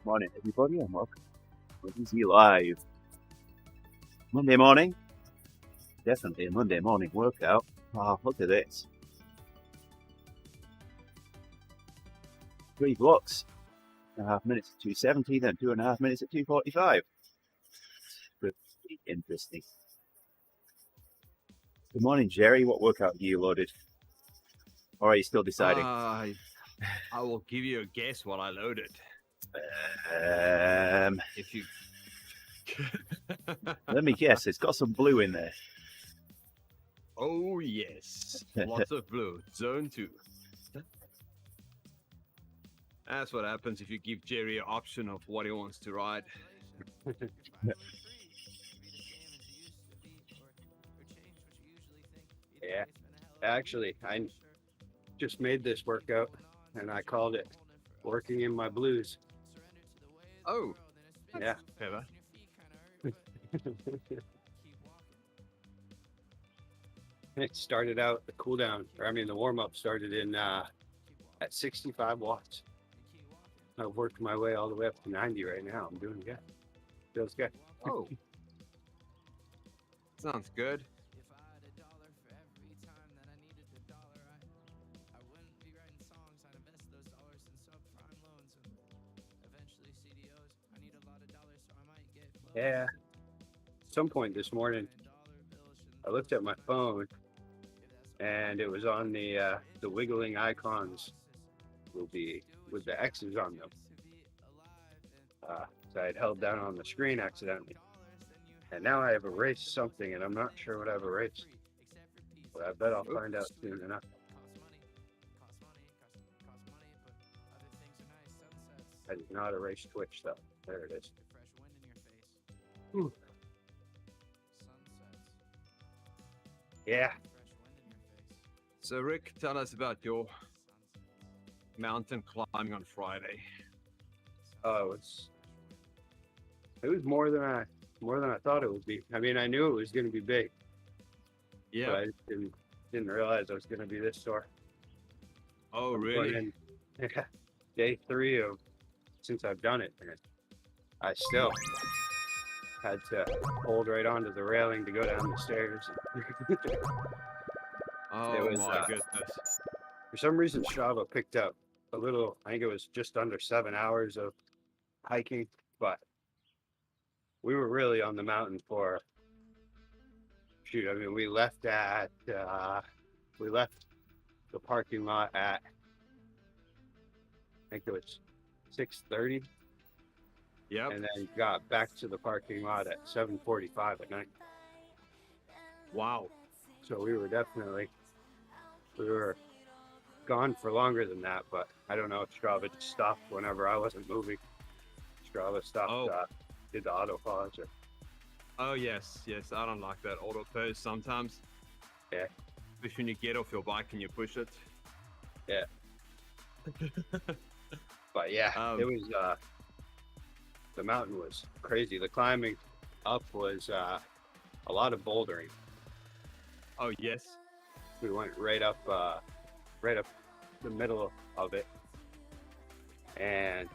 Morning, everybody, and welcome to TeamODZ Live. Monday morning, definitely a Monday morning workout. Oh, look at this. 3 blocks, 2.5 minutes at 270, then 2.5 minutes at 245. Pretty interesting. Good morning, Gerrie. What workout you loaded? Or are you still deciding? I will give you a guess what I loaded. If you Let me guess, it's got some blue in there. Oh yes, lots of blue. Zone 2. That's what happens if you give Gerrie an option of what he wants to ride. Yeah, actually, I just made this workout and I called it Working in My Blues. Oh, Yeah. clever. It started out the cool down, the warm up started in at 65 watts. I've worked my way all the way up to 90 right now. I'm doing good. Feels good. Oh, sounds good. Yeah. At some point this morning, I looked at my phone, and it was on the wiggling icons with the X's on them. So I had held down on the screen accidentally, and now I have erased something, and I'm not sure what I've erased. But I bet I'll find out soon enough. I did not erase Twitch though. There it is. Ooh. Yeah. So Rick, tell us about your mountain climbing on Friday. Oh, it was more than I thought it would be. I mean, I knew it was going to be big. Yeah. But I didn't realize I was going to be this sore. Oh, really? Day 3 of since I've done it, and I still had to hold right onto the railing to go down the stairs. Oh my goodness. For some reason, Strava picked up a little, I think it was just under 7 hours of hiking, but we were really on the mountain for, we left the parking lot at, I think it was 6:30. Yep. And then got back to the parking lot at 7:45 at night. Wow. So we were gone for longer than that, but I don't know if Strava just stopped whenever I wasn't moving. Strava stopped, did the auto pause. Oh yes, I don't like that auto pause sometimes. Yeah. Especially when you get off your bike and you push it. Yeah. But yeah, it was, the mountain was crazy. The climbing up was a lot of bouldering. Oh yes. We went right up the middle of it, and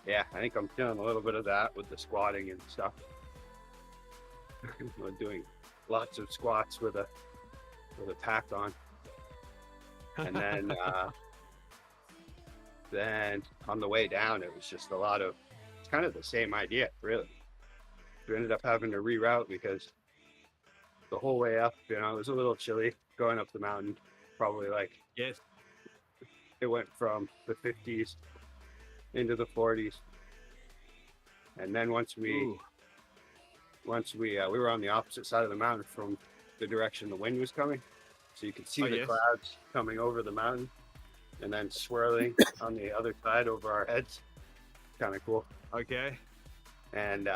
yeah, I think I'm feeling a little bit of that with the squatting and stuff. We're doing lots of squats with a pack on, and then then on the way down, it was just it's kind of the same idea, really. We ended up having to reroute because the whole way up, it was a little chilly going up the mountain. Probably yes. It went from the 50s into the 40s, and then once we were on the opposite side of the mountain from the direction the wind was coming, so you could see the clouds coming over the mountain and then swirling on the other side over our heads. Kind of cool. Okay. And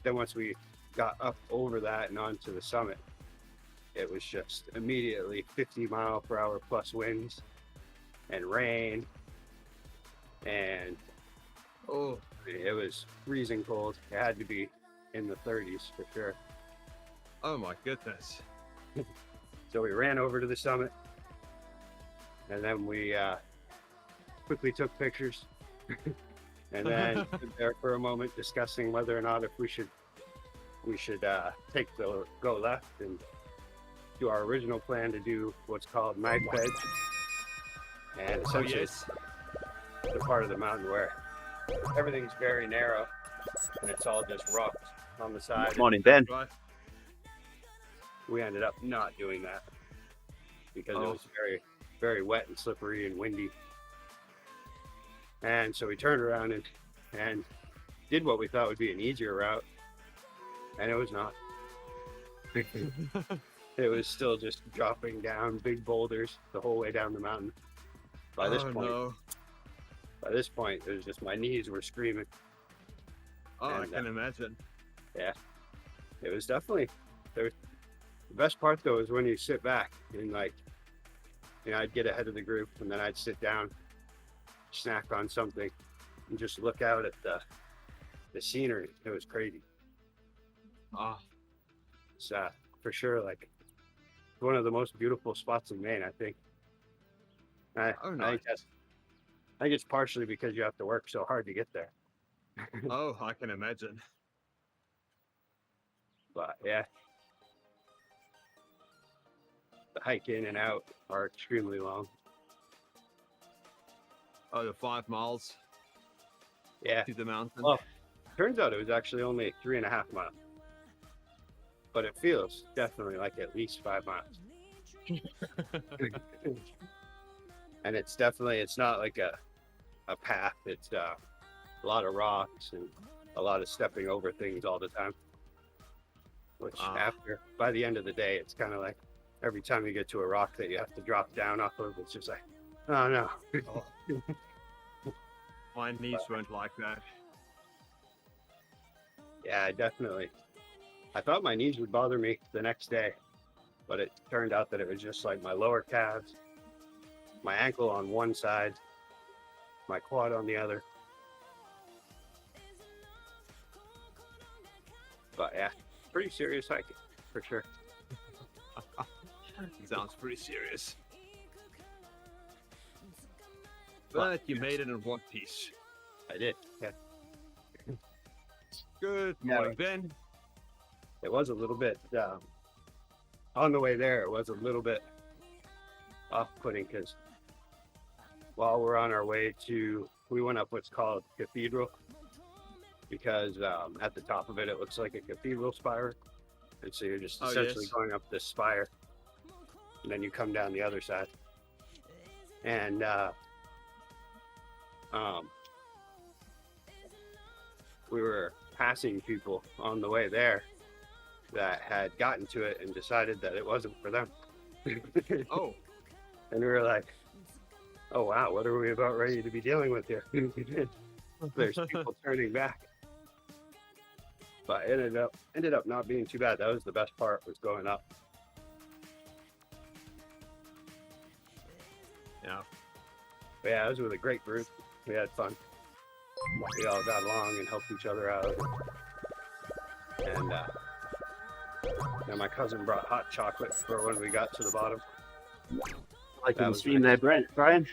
then once we got up over that and onto the summit, it was just immediately 50-mile-per-hour plus winds and rain, and it was freezing cold. It had to be in the 30s for sure. Oh my goodness. So we ran over to the summit, and then we quickly took pictures, and then stood there for a moment discussing whether or not if we should take the go left and do our original plan to do what's called mag bed, and Oh, essentially yes. the part of the mountain where everything's very narrow and it's all just rocks on the side. Morning, Ben. Right. We ended up not doing that because it Oh. was very, very wet and slippery and windy. And so we turned around and did what we thought would be an easier route, and it was not. It was still just dropping down big boulders the whole way down the mountain. By this point, it was just my knees were screaming. Oh, I And, can imagine. It was definitely the best part though is when you sit back and like, I'd get ahead of the group and then I'd sit down, snack on something, and just look out at the scenery. It was crazy. Oh, It's for sure like one of the most beautiful spots in Maine, I think. I nice. think it's partially because you have to work so hard to get there. Oh, I can imagine. But yeah, the hike in and out are extremely long. Oh, the 5 miles Yeah, to the mountain. Well, turns out it was actually only 3.5 miles, but it feels definitely like at least 5 miles. And it's not like a path. It's a lot of rocks and a lot of stepping over things all the time. Which by the end of the day, it's kind of like every time you get to a rock that you have to drop down off of, it's just like, oh no. Oh. My knees weren't like that. Yeah, I thought my knees would bother me the next day, but it turned out that it was just like my lower calves, my ankle on one side, my quad on the other. But yeah, pretty serious hiking for sure. Sounds pretty serious. But you made it in one piece. I did. Yeah, Good Yeah. morning, Ben. it was a little bit on the way there. It was a little bit off-putting because while we're on our way we went up what's called Cathedral because at the top of it, it looks like a cathedral spire. And so you're just Oh, essentially yes. going up this spire and then you come down the other side. And we were passing people on the way there that had gotten to it and decided that it wasn't for them. Oh, And we were like, oh wow, what are we about ready to be dealing with here? There's people turning back. But it ended up not being too bad. That was the best part, was going up. yeah. But yeah, it was with a great group. We had fun. We all got along and helped each other out. And then my cousin brought hot chocolate for when we got to the bottom. Like That in the was stream nice. there, Brian.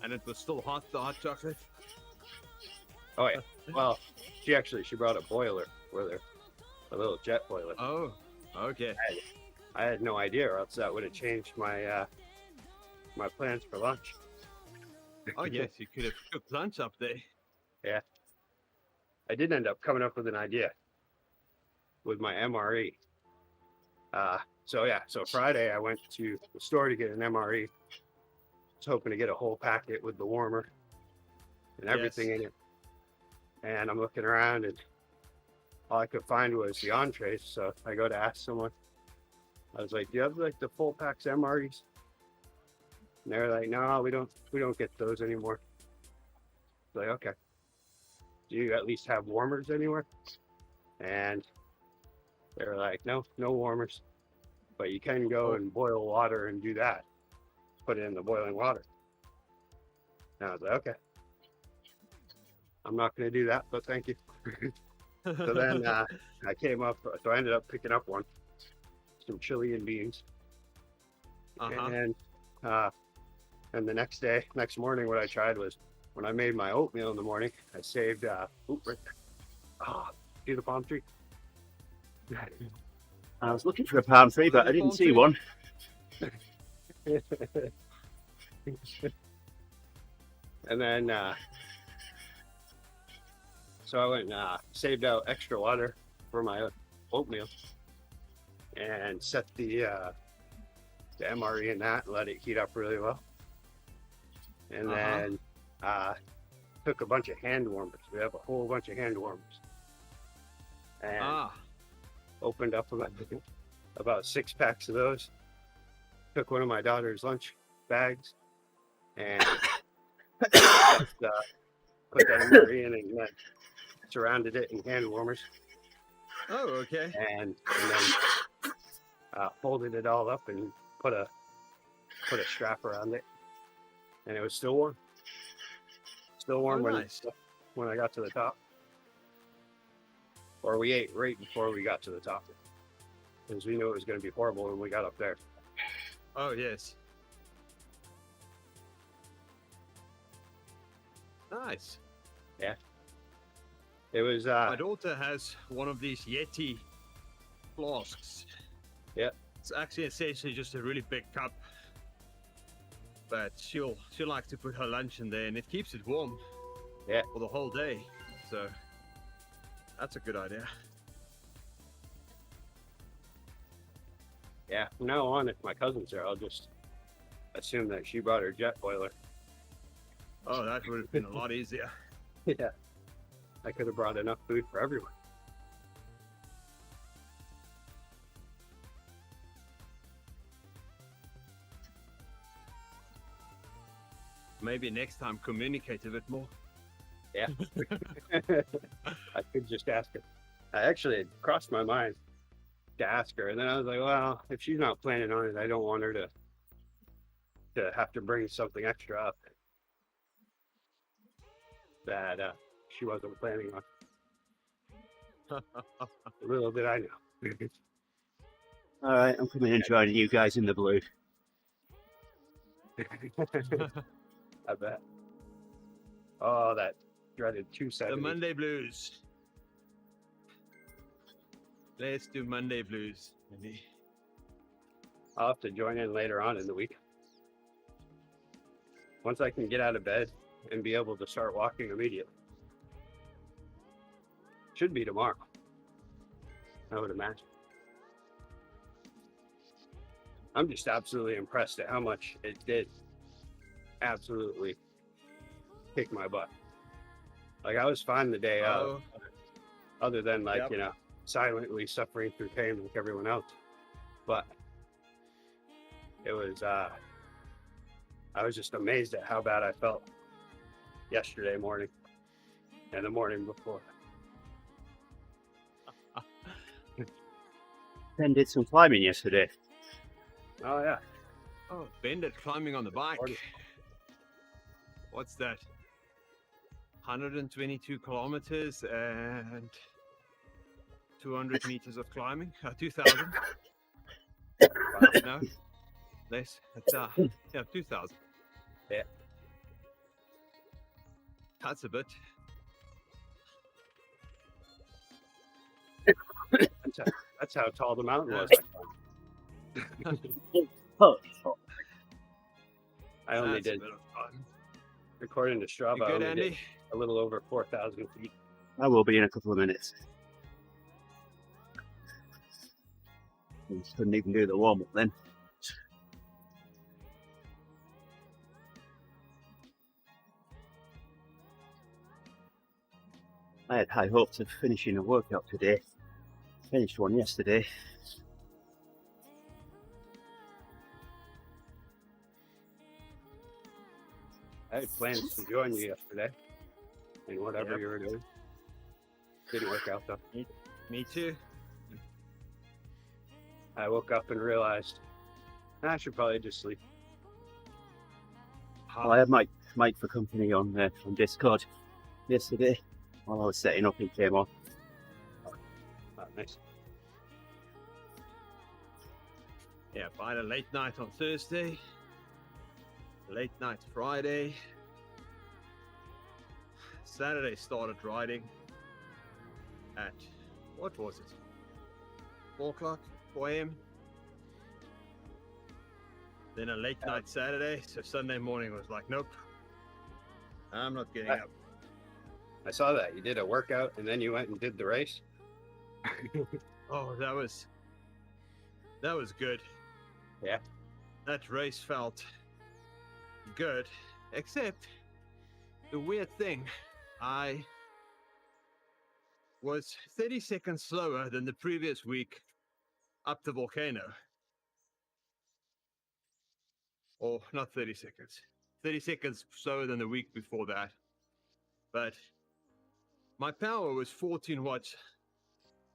And it was still hot, the hot chocolate. Oh yeah. Well, she brought a boiler with her, a little jet boiler. Oh, okay. I had no idea, or else that would have changed my my plans for lunch. Oh, yes, you could have cooked lunch up there. I did end up coming up with an idea with my MRE. So Friday I went to the store to get an MRE. Was hoping to get a whole packet with the warmer and everything Yes. in it. And I'm looking around and all I could find was the entrees. So I go to ask someone. I was like, "Do you have like the full packs MREs?" And they're like, "No, we don't get those anymore." I was like, okay. Do you at least have warmers anywhere? And they were like, no warmers, but you can go and boil water and do that. Put it in the boiling water. And I was like, okay. I'm not going to do that, but thank you. So then I came up, so I ended up picking up one. some chili and beans. Uh-huh. And the next morning, what I tried was when I made my oatmeal in the morning, I saved, right there. See the palm tree? I was looking for a palm tree, but I didn't see one. And then, so I went and saved out extra water for my oatmeal and set the MRE in that and let it heat up really well. And then took a bunch of hand warmers. We have a whole bunch of hand warmers. And opened up about 6 packs of those. Took one of my daughter's lunch bags and put that MRE in and then surrounded it in hand warmers. Oh, okay. And then folded it all up and put a strap around it, and it was still warm. Still warm when I got to the top. Or we ate right before we got to the top, because we knew it was going to be horrible when we got up there. Oh, yes. Nice. Yeah. It was. My daughter has one of these Yeti flasks. Yeah. It's actually essentially just a really big cup, but she'll like to put her lunch in there, and it keeps it warm. Yeah. For the whole day. So that's a good idea. Yeah. From now on, if my cousin's there, I'll just assume that she brought her jet boiler. Oh, that would have been a lot easier. Yeah. I could have brought enough food for everyone. Maybe next time communicate a bit more. Yeah. I could just ask her. It crossed my mind to ask her, and then I was like, well, if she's not planning on it, I don't want her to have to bring something extra up that she wasn't planning on. Little did I know. All right, I'm coming and joining you guys in the blue. I bet. Oh, that dreaded 270. The Monday blues. Let's do Monday blues. Maybe. I'll have to join in later on in the week. Once I can get out of bed and be able to start walking immediately. Should be tomorrow, I would imagine. I'm just absolutely impressed at how much it did absolutely kick my butt. Like, I was fine the day of, other than silently suffering through pain like everyone else. But it was, I was just amazed at how bad I felt yesterday morning and the morning before. Ben did some climbing yesterday. Oh, yeah. Oh, Bendit climbing on the bike. What's that? 122 kilometers and 200 meters of climbing. 2,000. No, less. It's 2,000. Yeah. That's a bit. That's how tall the mountain was. Oh, I only did, according to Strava, You good, I only did Andy? a little over 4,000 feet. I will be in a couple of minutes. I couldn't even do the warm-up then. I had high hopes of finishing a workout today. Finished one yesterday. I had plans to join you yesterday in whatever you were doing. Didn't work out though. Me too. I woke up and realized I should probably just sleep. Well, I had Mike for company on Discord yesterday while I was setting up. He came on. Oh, nice. Yeah, I had a late night on Thursday, late night Friday. Saturday started riding at, what was it? 4 o'clock, 4 a.m. Then a late night Saturday. So Sunday morning was like, nope, I'm not getting up. I saw that. You did a workout and then you went and did the race. Oh, that was good. Yeah. That race felt good, except the weird thing, I was 30 seconds slower than the previous week up the volcano. Or not 30 seconds. 30 seconds slower than the week before that. But my power was 14 watts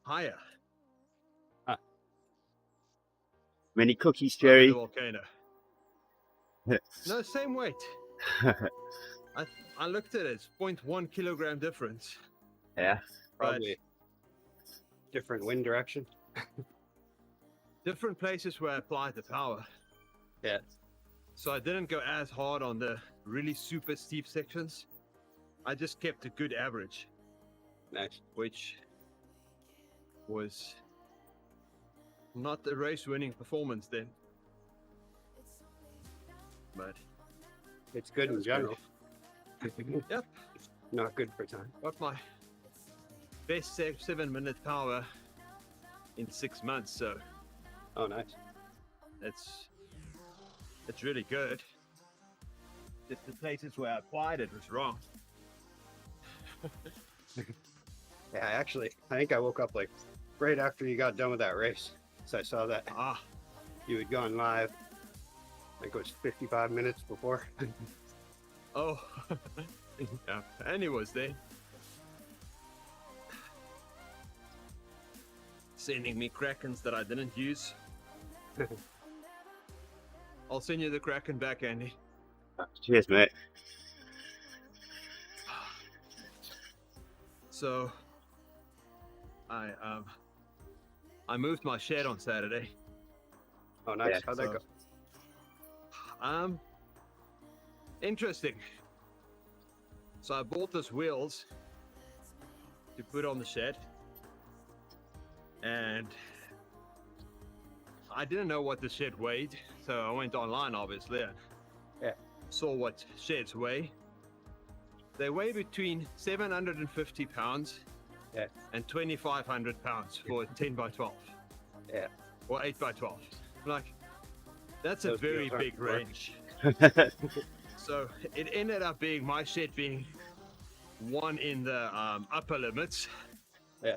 higher Many cookies, over the Gerrie. volcano. No, same weight. I looked at it, it's 0.1 kilogram difference. Yeah. Probably different wind direction. Different places where I applied the power. Yeah. So I didn't go as hard on the really super steep sections. I just kept a good average, Nice. which was not a race-winning performance then. But It's good in was general. Yep. Not good for time. got my best 7-minute power in 6 months, so Oh, nice. it's really good. Just the places where I applied it was wrong. Yeah, I think I woke up like right after you got done with that race. So I saw that Ah, you had gone live. I think it was 55 minutes before. oh, yeah, and it was there. Sending me Krakens that I didn't use. I'll send you the Kraken back, Andy. Cheers, mate. So, I moved my shed on Saturday. Oh, nice. Yeah, How'd that go? Interesting. So I bought these wheels to put on the shed, and I didn't know what the shed weighed, so I went online, obviously, and Yeah. saw what sheds weigh. They weigh between 750 pounds Yeah. and 2,500 pounds for a 10 by 12. Yeah. Or 8 by 12. Like, that's a Those very wheels aren't big working. range. So it ended up being my shed being one in the upper limits. Yeah.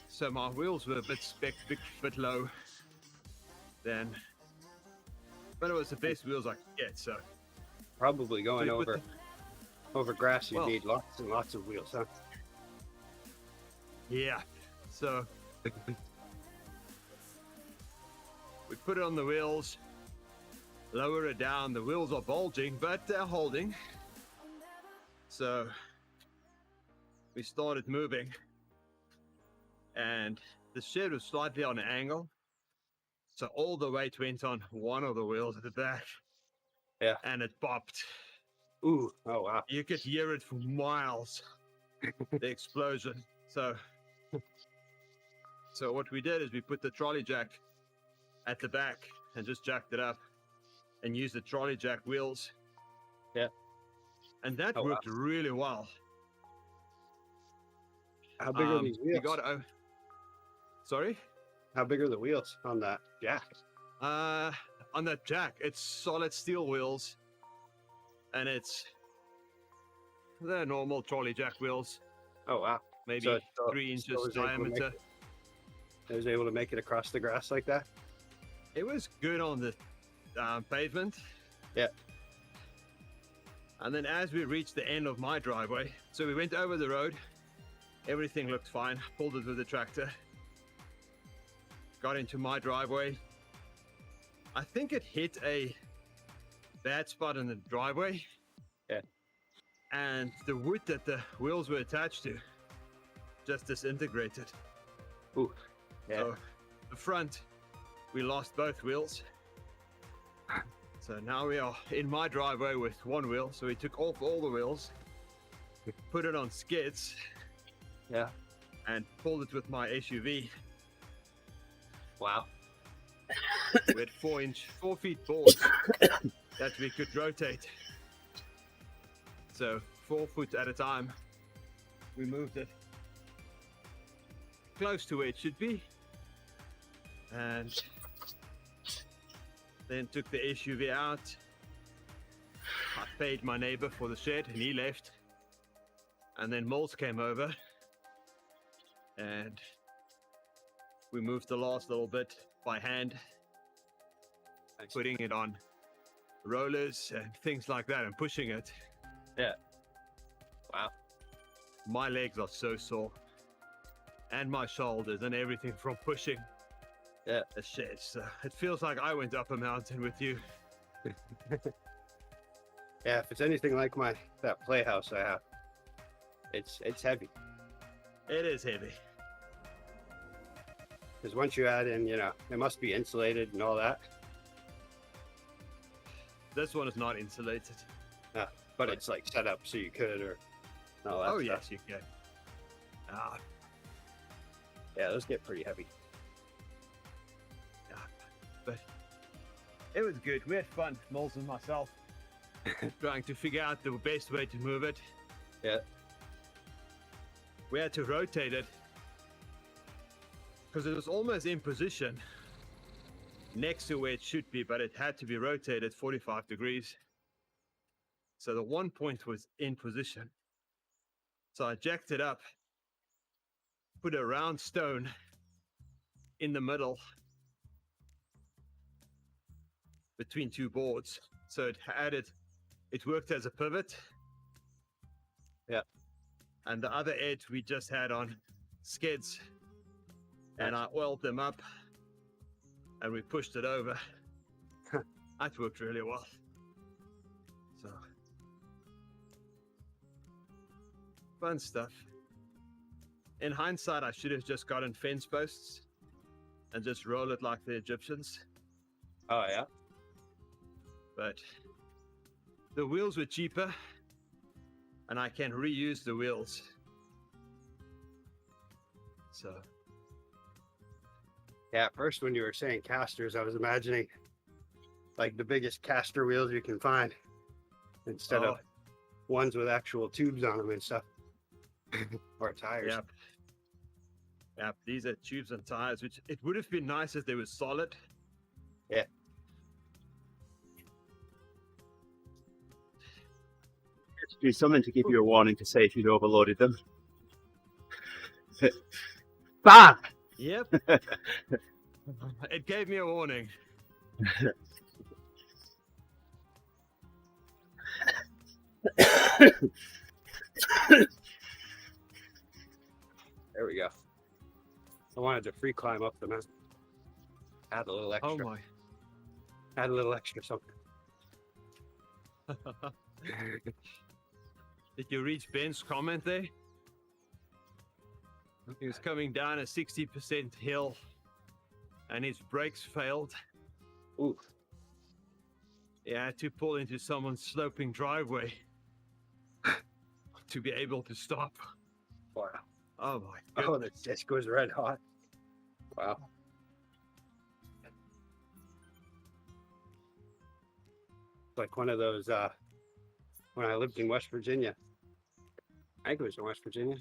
So my wheels were a bit low then, but it was the best wheels I could get. So Probably going we put over grass, you Well- need lots and lots of wheels, huh? yeah. So we put it on the wheels, lower it down. The wheels are bulging, but they're holding. So we started moving, and the shed was slightly on an angle. So all the weight went on one of the wheels at the back. Yeah. And it popped. Ooh. Oh, wow. You could hear it for miles, the explosion. So what we did is we put the trolley jack at the back and just jacked it up and used the trolley jack wheels. Yeah. And that Oh, wow. worked really well. How big are these wheels? Sorry? How big are the wheels on that jack? On that jack, it's solid steel wheels, and it's the normal trolley jack wheels, Oh, wow. maybe So 3 inches was able to make diameter. I was able to make it across the grass like that? It was good on the pavement. Yeah. And then as we reached the end of my driveway, so we went over the road, everything looked fine, pulled it with the tractor, got into my driveway. I think it hit a bad spot in the driveway. Yeah. And the wood that the wheels were attached to just disintegrated. Ooh. Yeah. So the front we lost both wheels. So now we are in my driveway with one wheel. So we took off all the wheels, put it on skids, Yeah. and pulled it with my SUV. Wow. We had 4 feet boards that we could rotate. So 4 foot at a time, we moved it close to where it should be, and then took the SUV out. I paid my neighbor for the shed and he left, and then Moles came over and we moved the last little bit by hand, Nice. putting it on rollers and things like that and pushing it. Yeah. Wow. My legs are so sore, and my shoulders and everything from pushing Yeah. a shed. So it feels like I went up a mountain with you. Yeah, if it's anything like that playhouse I have, it's heavy. It is heavy. Because once you add in, it must be insulated and all that. This one is not insulated. But it's like set up so you could, or all that Oh, stuff. yes, you can. Ah, Yeah, those get pretty heavy. yeah. But it was good. We had fun, Moles and myself, trying to figure out the best way to move it. Yeah. We had to rotate it because it was almost in position next to where it should be, but it had to be rotated 45 degrees. So the 1 point was in position. So I jacked it up, put a round stone in the middle between 2 boards. So it worked as a pivot. Yeah. And the other edge we just had on skids. And I oiled them up and we pushed it over. That worked really well. So fun stuff. In hindsight, I should have just gotten fence posts and just roll it like the Egyptians. Oh, yeah. But the wheels were cheaper and I can reuse the wheels. So Yeah, at first when you were saying casters, I was imagining like the biggest caster wheels you can find instead of ones with actual tubes on them and stuff. Or tires. Yep. Yep, these are tubes and tires, which it would have been nice if they were solid. Yeah. Do something to give you a warning to say if you'd overloaded them. Bam! Yep. It gave me a warning. There we go. I wanted to free climb up the mountain. Add a little extra. Oh my. Add a little extra something. Did you reach Ben's comment there? He was coming down a 60% hill and his brakes failed. Ooh. He had to pull into someone's sloping driveway to be able to stop. Wow. Oh my Oh, goodness. the disc was red hot. Wow. Like one of those, when I lived in West Virginia. I think it was in West Virginia.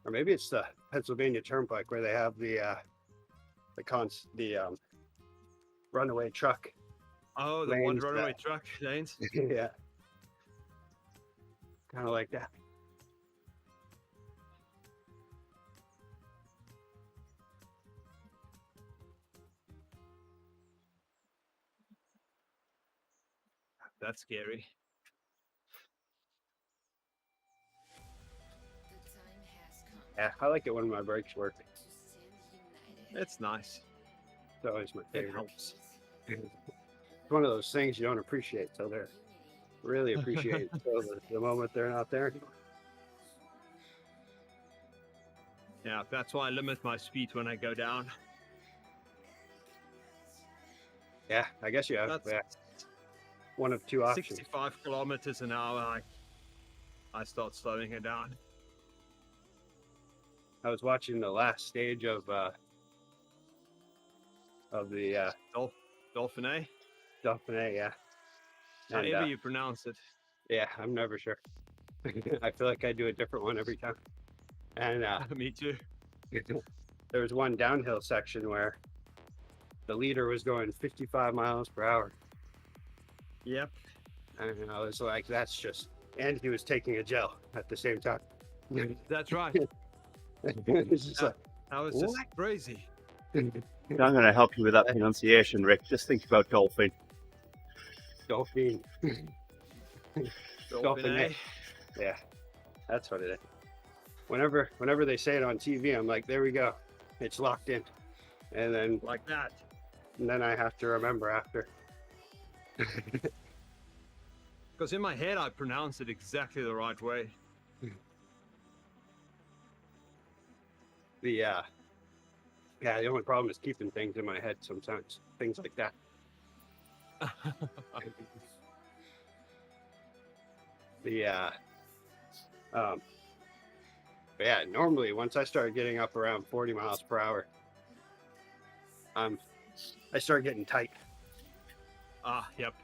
Or maybe it's the Pennsylvania Turnpike where they have the runaway truck. Oh, the one lanes runaway that- truck lanes. Yeah. Kind of like that. That's scary. The time has come Yeah, I like it when my brakes work. to stand united. It's nice. It's always my It favorite. helps. It's one of those things you don't appreciate till they're really appreciate till the moment they're not there. Yeah, that's why I limit my speed when I go down. Yeah, I guess you have That's one of two options. 65 kilometers an hour. I start slowing it down. I was watching the last stage of the Dauphiné, Dauphiné, yeah. And, however you pronounce it. yeah, I'm never sure. I feel like I do a different one every time. And Me too. there was one downhill section where the leader was going 55 miles per hour. Yep. And I was like, that's just, and he was taking a gel at the same time. That's right. It's just like, That was just crazy. I'm going to help you with that pronunciation, Rick. Just think about dolphin. Dolphin. Dauphiné. Yeah, that's what it is. Whenever they say it on TV, I'm like, there we go, it's locked in, and Like that. then I have to remember after. Because in my head, I pronounced it exactly the right way. The only problem is keeping things in my head sometimes, things like that. But yeah, normally once I start getting up around 40 miles per hour, I start getting tight, Yep.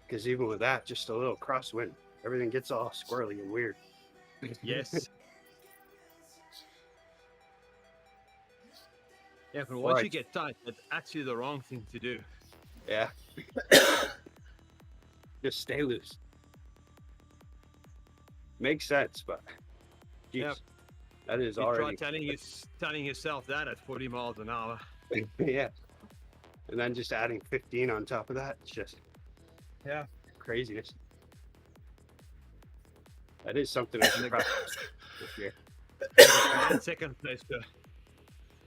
because even with that, just a little crosswind, everything gets all squirrely and weird. Yes. Yeah, but once you get tight, that's actually the wrong thing to do. Yeah. Just stay loose. Makes sense, but geez, Yep. that is You already try telling yourself that at 40 miles an hour. yeah. And then just adding 15 on top of that, it's just craziness. That is something I should practice this year. In second place,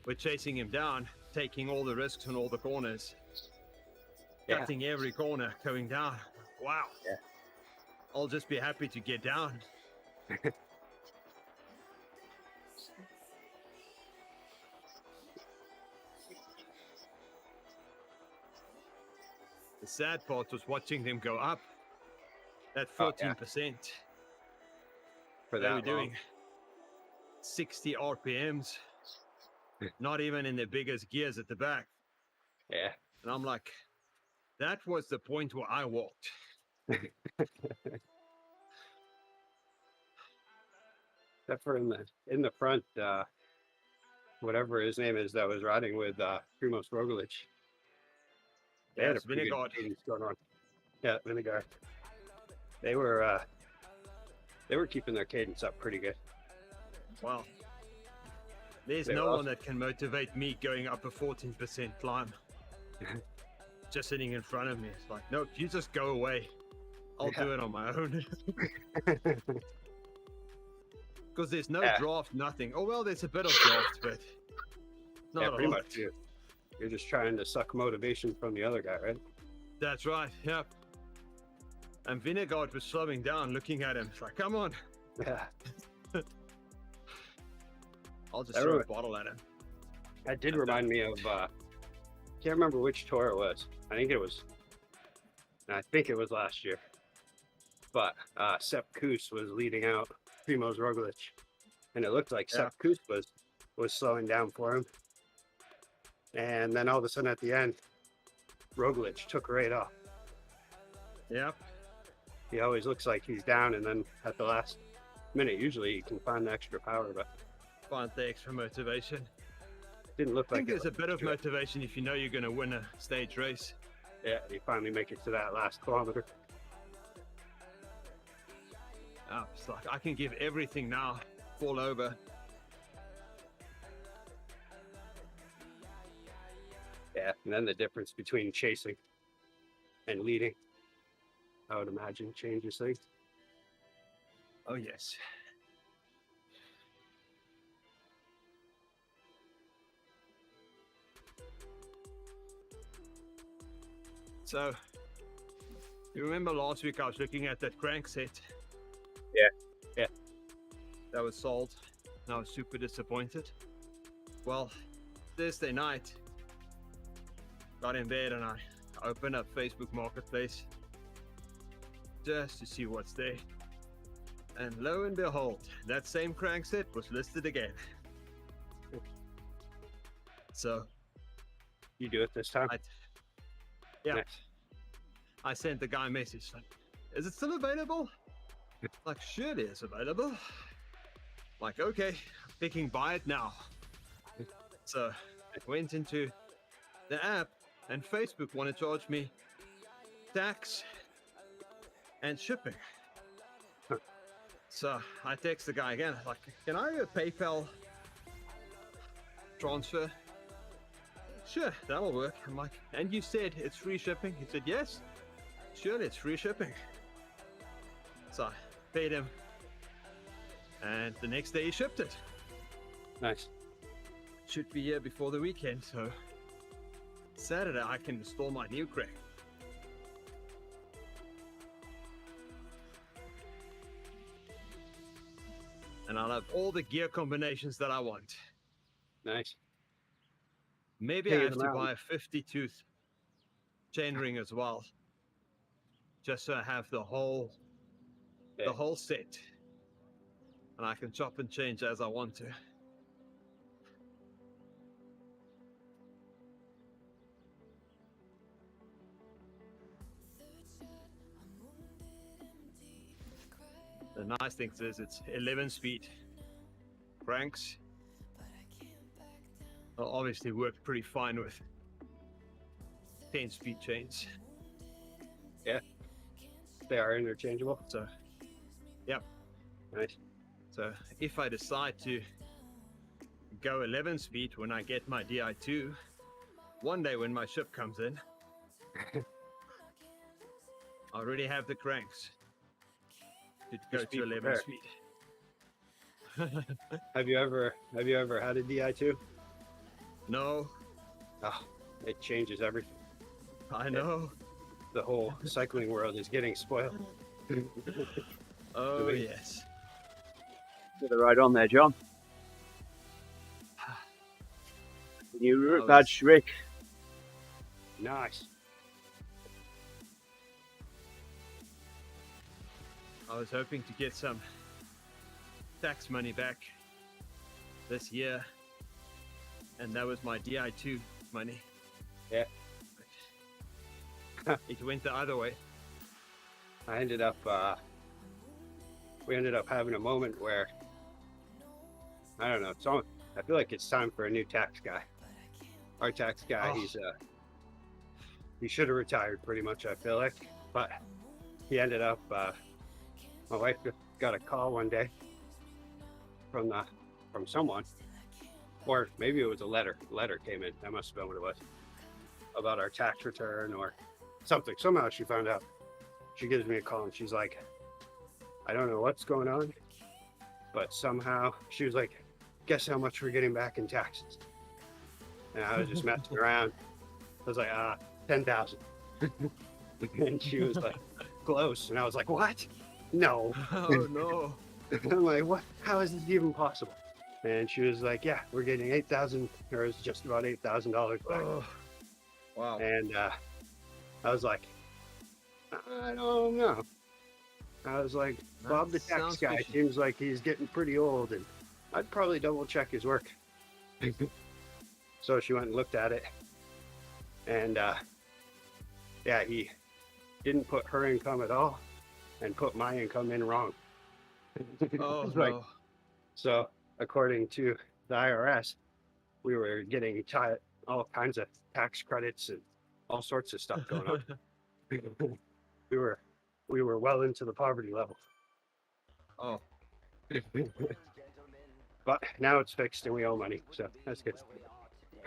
we're chasing him down, taking all the risks on all the corners, Yeah. cutting every corner, going down. Wow. Yeah. I'll just be happy to get down. The sad part was watching them go up. That 14%. For They that were doing long. 60 RPMs, not even in the biggest gears at the back. Yeah. And I'm like, that was the point where I walked. Except for in the front, whatever his name is that was riding with Primoz Roglic. They had a Yes, pretty good Vingegaard. cadence going on. Yeah, Vingegaard. They were keeping their cadence up pretty good. Well, there's They no were one that can motivate me going up a 14% climb. Just sitting in front of me. It's like, nope, you just go away. I'll do it on my own. Because there's no draft, nothing. Oh, well, there's a bit of draft, but not Yeah, a pretty lot. much. You're just trying to suck motivation from the other guy, right? That's right, yep. And Vingegaard was slowing down, looking at him. It's like, come on. Yeah. I'll just throw a bottle at him. That did remind me of, can't remember which tour it was. I think it was last year. But Sepp Kuss was leading out Primoz Roglic. And it looked like Sepp Kuss was slowing down for him. And then all of a sudden at the end, Roglic took right off. Yep. He always looks like he's down, and then at the last minute, usually you can find the extra power, but Find the extra motivation. didn't look I like think it. there's a bit of motivation if you know you're going to win a stage race. Yeah, you finally make it to that last kilometer. It's like, I can give everything now, fall over. Yeah, and then the difference between chasing and leading, I would imagine, changes things. Oh, yes. So, you remember last week I was looking at that crankset? Yeah. That was sold, and I was super disappointed. Well, Thursday night, got in bed and I open up Facebook Marketplace just to see what's there. And lo and behold, that same crank set was listed again. So You do it this time? yeah, Nice. I sent the guy a message like, is it still available? Like, surely it's available. Like, okay, picking buy it now. So I went into the app and Facebook want to charge me tax and shipping. So I text the guy again, like, can I do a PayPal transfer? Sure, that'll work. I'm like, and you said it's free shipping? He said, yes, surely it's free shipping. So I paid him, and the next day he shipped it. Nice. Should be here before the weekend, so Saturday I can install my new crank. And I'll have all the gear combinations that I want. Nice. Maybe Pay I have them to out. buy a 50-tooth chain ring as well, just so I have the whole set, and I can chop and change as I want to. The nice thing is it's 11 speed cranks. Will obviously work pretty fine with 10 speed chains. Yeah. They are interchangeable. So, yep. Nice. So if I decide to go 11 speed when I get my Di2, one day when my ship comes in, I already have the cranks to go Just be to 11 prepared. speed. Have you ever had a Di2? No, Oh, it changes everything. I know. The whole cycling world is getting spoiled. Oh, we- yes. Get it right on there, John. New route was- badge, Rick. Nice. I was hoping to get some tax money back this year, and that was my Di2 money. Yeah. It went the other way. I ended up we ended up having a moment where I don't know, I feel like it's time for a new tax guy. Our tax guy, Oh. he should have retired pretty much, I feel like, but he ended up my wife got a call one day from someone, or maybe it was a letter came in, that must have been what it was, about our tax return or something. Somehow she found out. She gives me a call and she's like, I don't know what's going on, but somehow she was like, guess how much we're getting back in taxes? And I was just messing around. I was like, 10,000. And she was like, close. And I was like, what? No. Oh no. I'm like, what? How is this even possible? And she was like, yeah, we're getting 8,000, or it's just about $8,000 back. Oh, wow. And I was like, I don't know. I was like, That Bob the tax sounds guy fishy. seems like he's getting pretty old, and I'd probably double check his work. So she went and looked at it, and yeah, he didn't put her income at all and put my income in wrong. Oh Like, no. so according to the IRS, we were getting all kinds of tax credits and all sorts of stuff going on. we were well into the poverty level. Oh, But now it's fixed and we owe money, so that's good.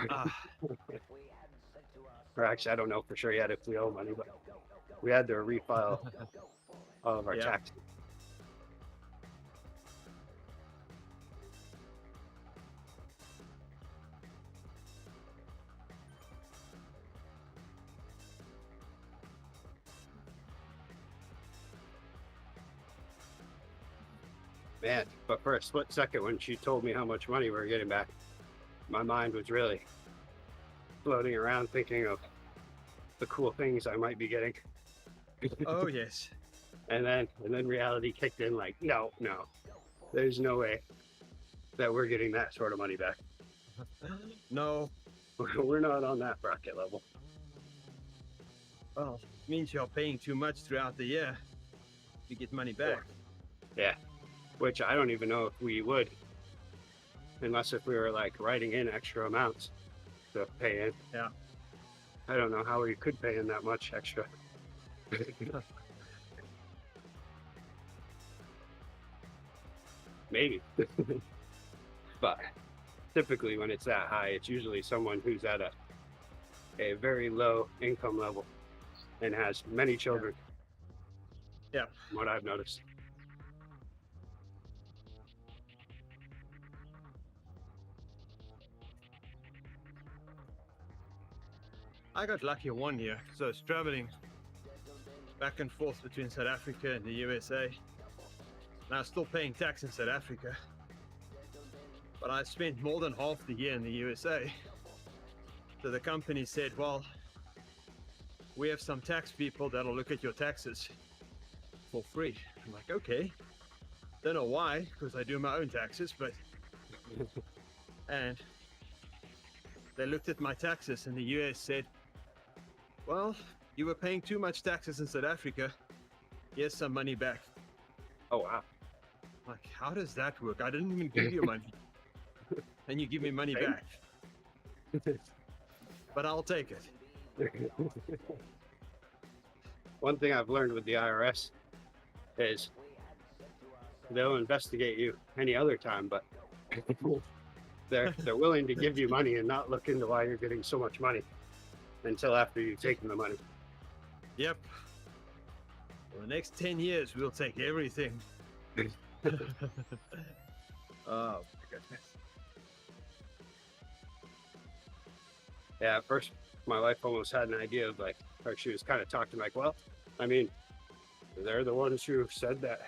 ah, Or actually, I don't know for sure yet if we owe money, but we had to refile all of our Yeah. taxes. Man, but for a split second when she told me how much money we were getting back, my mind was really floating around thinking of the cool things I might be getting. Oh yes. And then reality kicked in like, no, there's no way that we're getting that sort of money back. No. We're not on that bracket level. Well, it means you're paying too much throughout the year. You get money back. Yeah, which I don't even know if we would, unless if we were like writing in extra amounts to pay in. Yeah. I don't know how we could pay in that much extra. Maybe. But typically when it's that high, it's usually someone who's at a very low income level and has many children. Yeah. From what I've noticed. I got lucky one year, so I was traveling back and forth between South Africa and the USA. And I was still paying tax in South Africa, but I spent more than half the year in the USA. So the company said, well, we have some tax people that'll look at your taxes for free. I'm like, okay. Don't know why, because I do my own taxes, but and they looked at my taxes and the US said, well, you were paying too much taxes in South Africa. Here's some money back. Oh wow. Like, how does that work? I didn't even give you money. And you give me money back. But I'll take it. One thing I've learned with the IRS is they'll investigate you any other time, but they're willing to give you money and not look into why you're getting so much money until after you've taken the money. Yep. For the next 10 years, we'll take everything. Oh, my goodness. Yeah, at first my wife almost had an idea of like, or she was kind of talking like, well, I mean, they're the ones who said that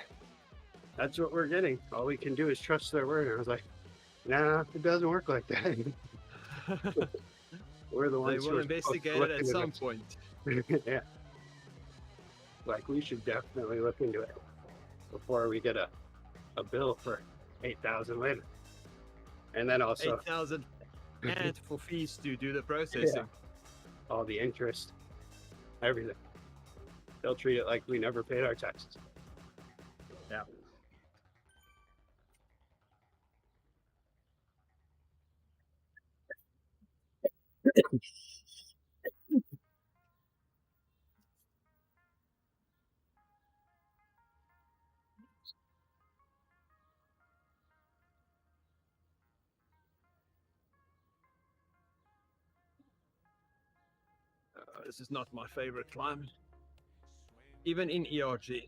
that's what we're getting. All we can do is trust their word. And I was like, nah, it doesn't work like that. We're the They ones will who are investigate supposed it to at look some into point. it. Yeah. Like we should definitely look into it before we get a bill for 8,000 later. And then also 8,000 and for fees to do the processing. all the interest, everything. They'll treat it like we never paid our taxes. Yeah. This is not my favorite climb. Even in ERG.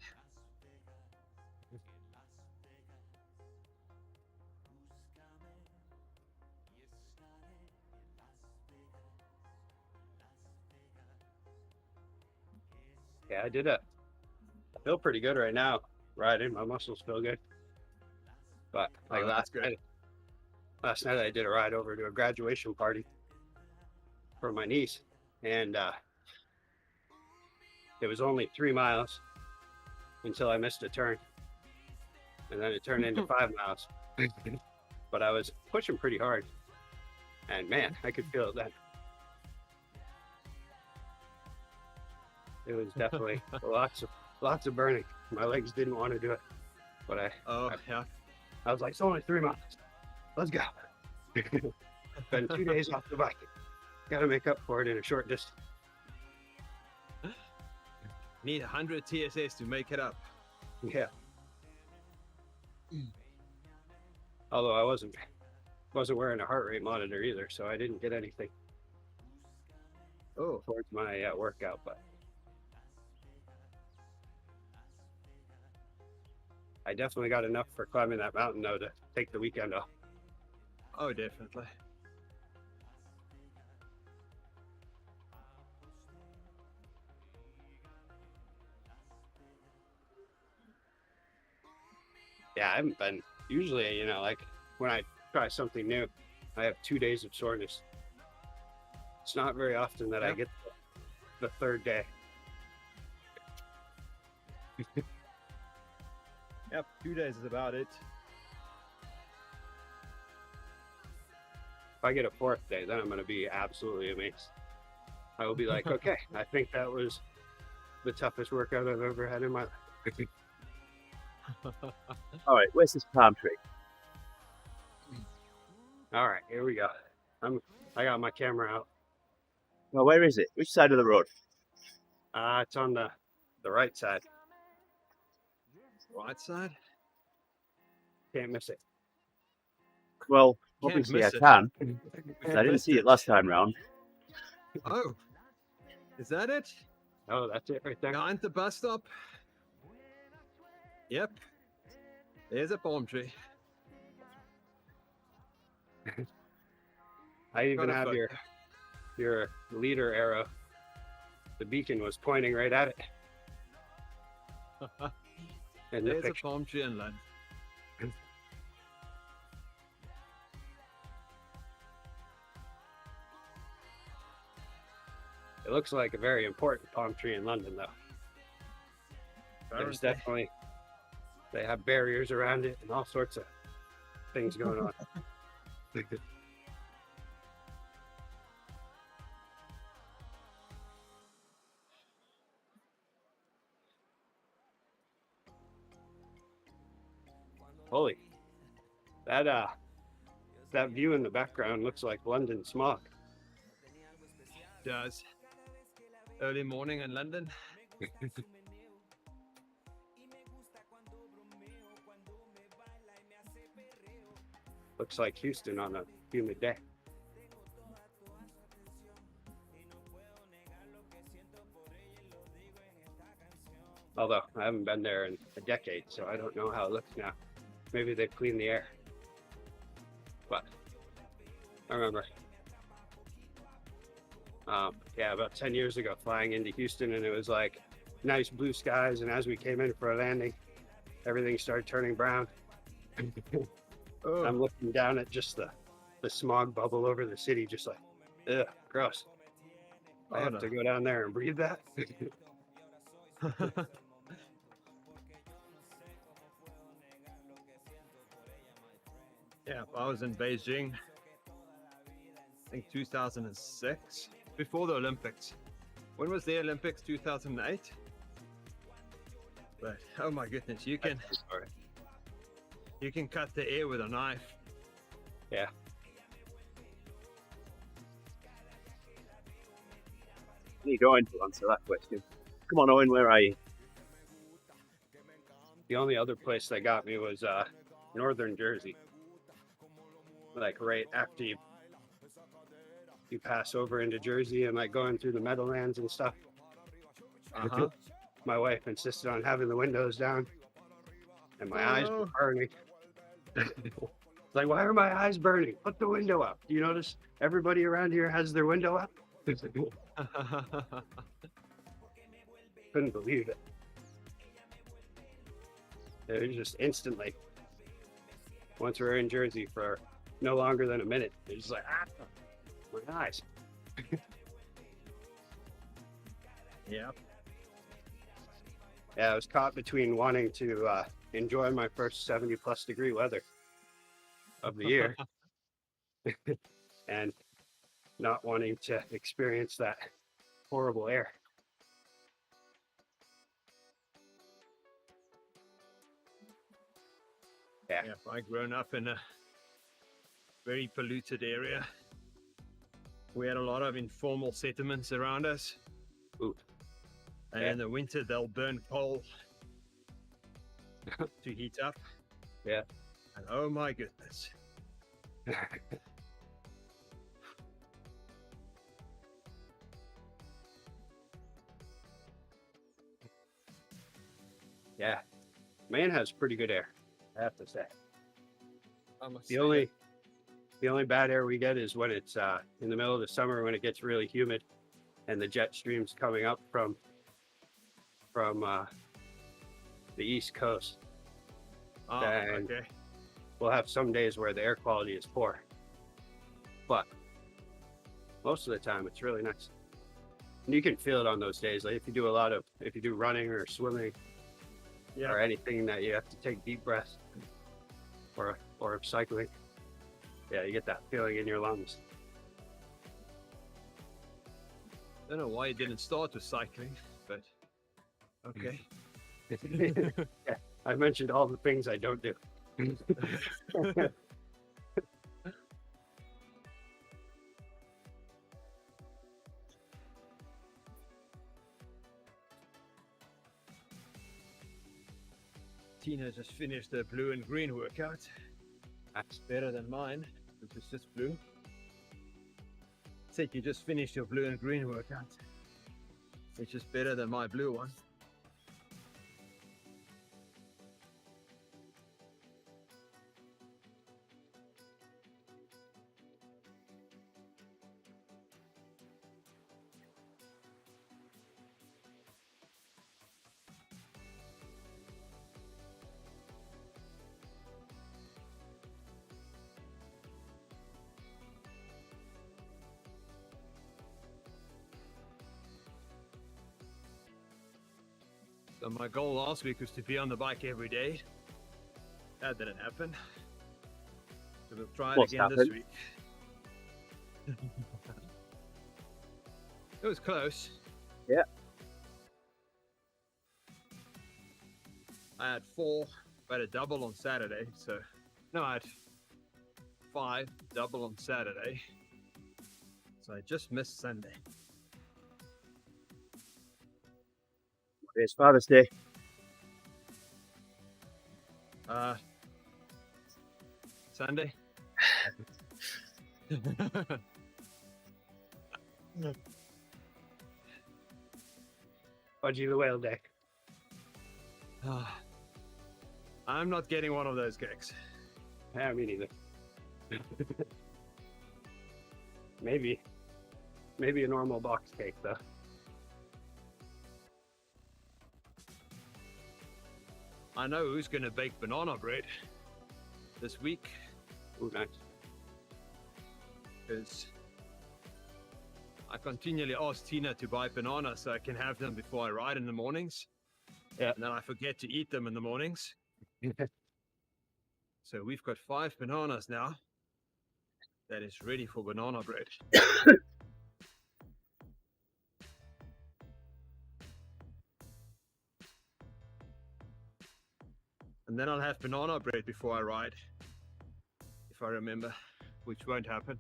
Yeah, I feel pretty good right now riding. My muscles feel good. But like Oh, that's good. last night I did a ride over to a graduation party for my niece, and it was only 3 miles until I missed a turn, and then it turned into 5 miles. But I was pushing pretty hard, and man, I could feel it then. It was definitely lots of burning. My legs didn't want to do it, but Yeah. I was like, it's only 3 miles. Let's go. Been 2 days off the bike. Got to make up for it in a short distance. Need 100 TSS to make it up. Yeah. Although I wasn't wearing a heart rate monitor either, so I didn't get anything towards my workout. But I definitely got enough for climbing that mountain though to take the weekend off. Oh, definitely. Yeah, I haven't been. Usually, you know, like when I try something new, I have 2 days of soreness. It's not very often that I Yeah. get the third day. Yep, 2 days is about it. If I get a fourth day, then I'm going to be absolutely amazed. I will be like, okay, I think that was the toughest workout I've ever had in my life. All right, where's this palm tree? All right, here we go. I got my camera out. Well, where is it? Which side of the road? It's on the right side. Right side? Can't miss it. Well, Can't obviously I miss it. can. I didn't see it last time round. Oh, is that it? Oh, that's it right there. Behind the bus stop? Yep. There's a palm tree. I even Got a have photo. your leader arrow. The beacon was pointing right at it. In the There's a picture. palm tree in London. It looks like a very important palm tree in London, though. There's definitely, they have barriers around it and all sorts of things going on. Holy, that view in the background looks like London smog. Does. Early morning in London. Looks like Houston on a humid day. Although I haven't been there in a decade, so I don't know how it looks now. Maybe they've cleaned the air. But I remember, about 10 years ago, flying into Houston, and it was like nice blue skies. And as we came in for a landing, everything started turning brown. Oh, I'm looking down at just the smog bubble over the city, just like, ugh, gross. I have to go down there and breathe that. Yeah, I was in Beijing, I think 2006, before the Olympics. When was the Olympics? 2008? But oh my goodness, you can cut the air with a knife. Yeah. Where are you going to answer that question? Come on, Owen, where are you? The only other place that got me was northern Jersey. Like right after you pass over into Jersey and like going through the Meadowlands and stuff. Uh-huh. My wife insisted on having the windows down, and my eyes were Oh. burning. Like, why are my eyes burning? Put the window up. Do you notice everybody around here has their window up? Couldn't believe it. It was just instantly. Once we were in Jersey for no longer than a minute, it was like, my eyes. Yep. Yeah, I was caught between wanting to enjoy my first 70+ degree weather of the year and not wanting to experience that horrible air. Yeah. Yeah, I've grown up in a very polluted area. We had a lot of informal settlements around us. Ooh. And Yeah. in the winter, they'll burn coal to heat up. Yeah. And oh my goodness. Yeah. Maine has pretty good air, I have to say. I must The say only bad air we get is when it's in the middle of the summer when it gets really humid and the jet streams coming up from the East Coast. Oh, Dang. okay. We'll have some days where the air quality is poor, but most of the time it's really nice. And you can feel it on those days. Like if you do running or swimming or anything that you have to take deep breaths or cycling. Yeah, you get that feeling in your lungs. Don't know why you didn't start with cycling, but okay. Yeah, I mentioned all the things I don't do. Tina just finished the blue and green workout. That's better than mine, which is just blue. Said you just finished your blue and green workout, which is better than my blue one. So my goal last week was to be on the bike every day. That didn't happen. So we'll try it What's again this happened? week. It was close. Yeah. I had 4, but a double on Saturday. So no, I had 5 double on Saturday. So I just missed Sunday. It's Father's Day. Sunday. Budgie the Whale Day. I'm not getting one of those gigs. Yeah, me neither. Maybe a normal box cake though. I know who's going to bake banana bread this week, Ooh, nice. because I continually ask Tina to buy bananas so I can have them before I ride in the mornings. Yeah. And then I forget to eat them in the mornings. So we've got 5 bananas now that is ready for banana bread. And then I'll have banana bread before I ride, if I remember, which won't happen.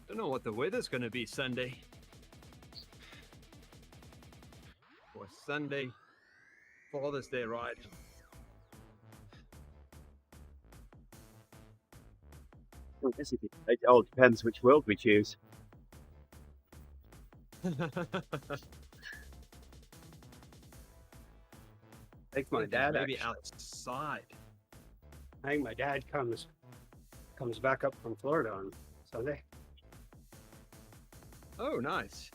Don't know what the weather's going to be Sunday. Or Sunday, Father's Day ride. Well, I guess it all depends which world we choose. I think my dad Maybe actually, outside. I think my dad comes back up from Florida on Sunday. Oh, nice.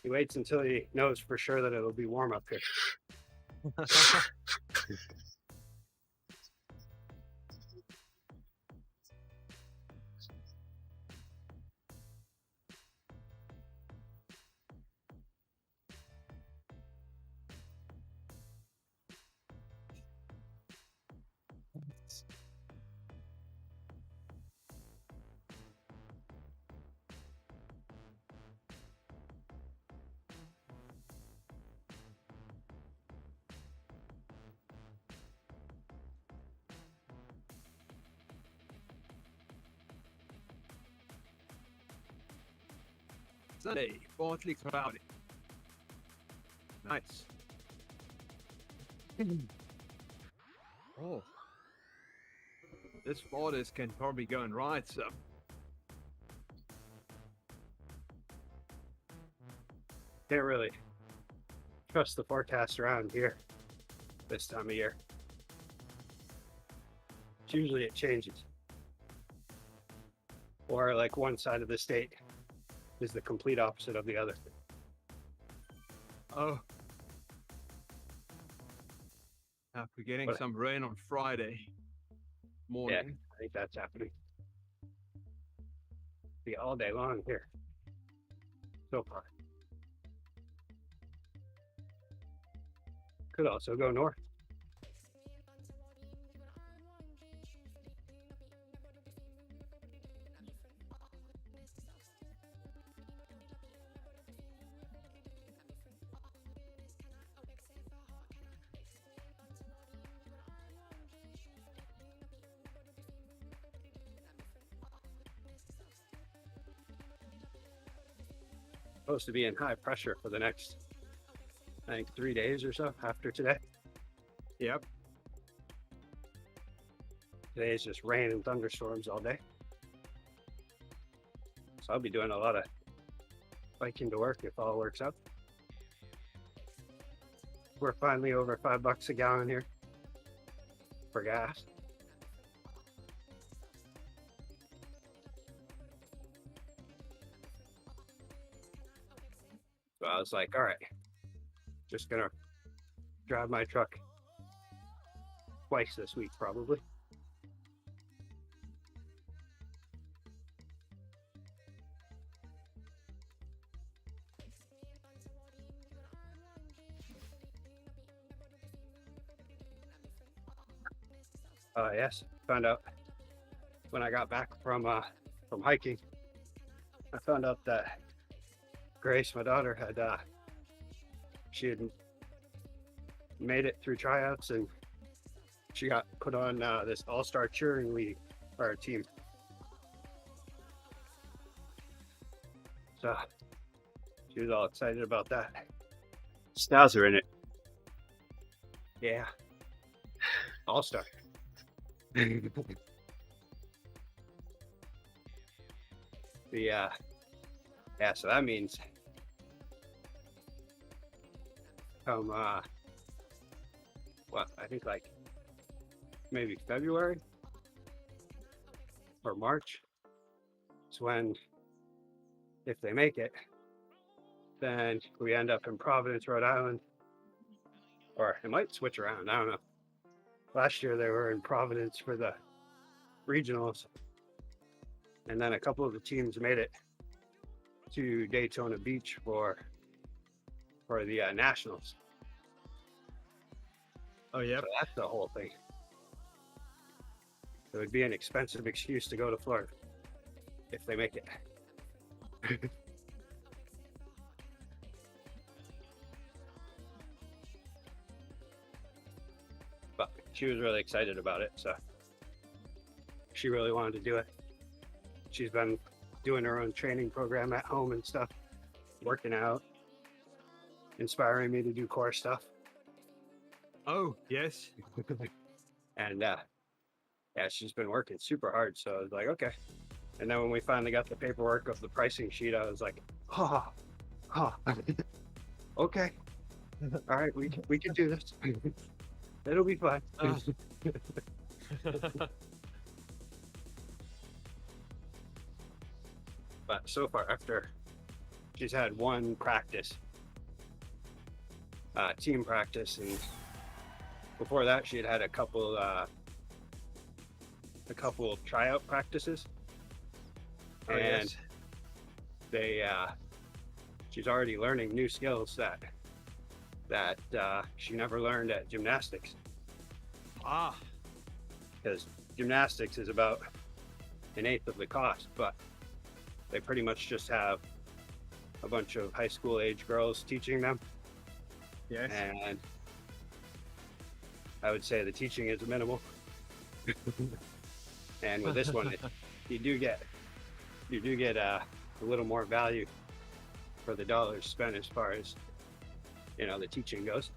He waits until he knows for sure that it'll be warm up here. Sunday, partly cloudy. Nice. Oh. this farthest can probably go and ride some. Can't really trust the forecast around here this time of year. Usually it changes. Or like one side of the state is the complete opposite of the other. Oh. We're getting What? some rain on Friday Yeah, morning. I think that's happening. Be all day long here so far. Could also go north. Supposed to be in high pressure for the next, I think, 3 days or so after today. Yep. Today's just rain and thunderstorms all day. So I'll be doing a lot of biking to work if all works out. We're finally over $5 a gallon here for gas. So I was like, all right, just gonna drive my truck twice this week probably. Yes, found out when I got back from hiking, I found out that Grace, my daughter, she had made it through tryouts and she got put on this all-star cheering league for our team. So she was all excited about that. Stars are in it. Yeah, all-star. Yeah, so that means come what, I think like maybe February or March is when, if they make it, then we end up in Providence, Rhode Island, or it might switch around, I don't know. Last year they were in Providence for the regionals, and then a couple of the teams made it to Daytona Beach for the nationals. Oh, yeah. So that's the whole thing. It would be an expensive excuse to go to Florida if they make it. But she was really excited about it, so she really wanted to do it. She's been doing her own training program at home and stuff, working out, inspiring me to do core stuff. Oh, yes. And yeah, she's been working super hard. So I was like, okay. And then when we finally got the paperwork of the pricing sheet, I was like, okay. All right, we can do this. It'll be fine. But so far, after she's had one practice, team practice, and before that she had a couple tryout practices, Oh, and yes. she's already learning new skills that she never learned at gymnastics, Ah, because gymnastics is about an eighth of the cost, but they pretty much just have a bunch of high school age girls teaching them. yes. And I would say the teaching is minimal. And with this one, you do get a little more value for the dollars spent as far as, you know, the teaching goes.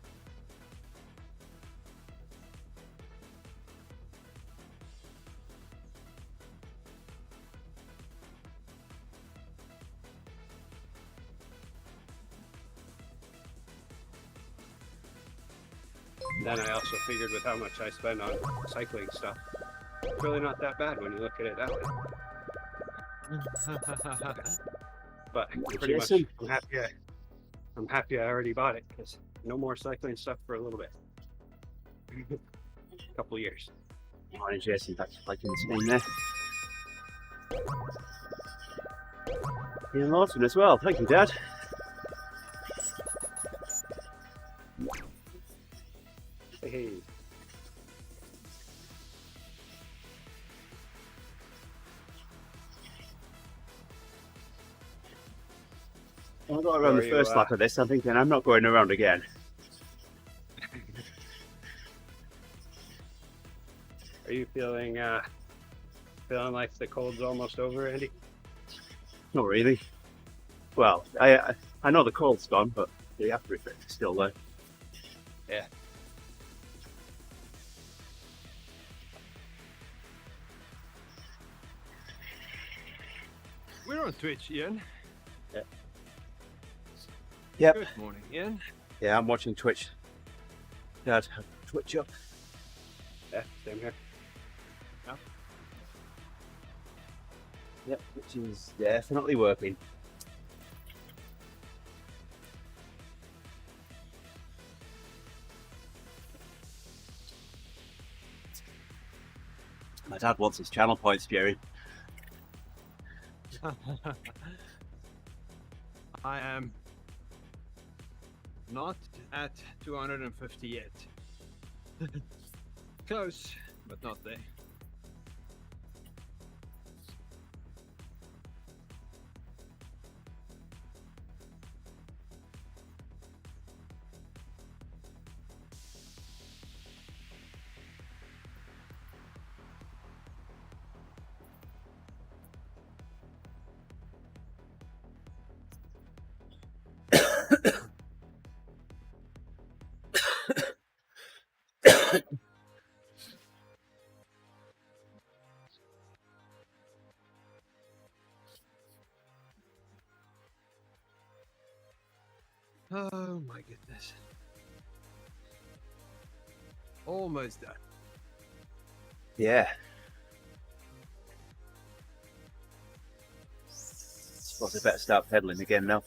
Then I also figured with how much I spend on cycling stuff, it's really not that bad when you look at it that way. But pretty much, Jason? I'm happy I already bought it because no more cycling stuff for a little bit. Couple years. Morning, Jason. Thanks for liking the stream there. Ian Lawson as well. Thank you, Dad. Hey. I got around the first lap of this. I'm thinking I'm not going around again. Are you feeling like the cold's almost over, Andy? Not really. Well, I know the cold's gone, but the after effect is still there. Yeah. We're on Twitch, Ian. Yep. Good morning, Ian. Yeah, I'm watching Twitch. Dad, Twitch up. Yeah, same here. Yep, which is definitely working. My dad wants his channel points, Gerrie. I am not at 250 yet. Close, but not there. Oh my goodness. Almost done. Yeah. Suppose I better start pedaling again now.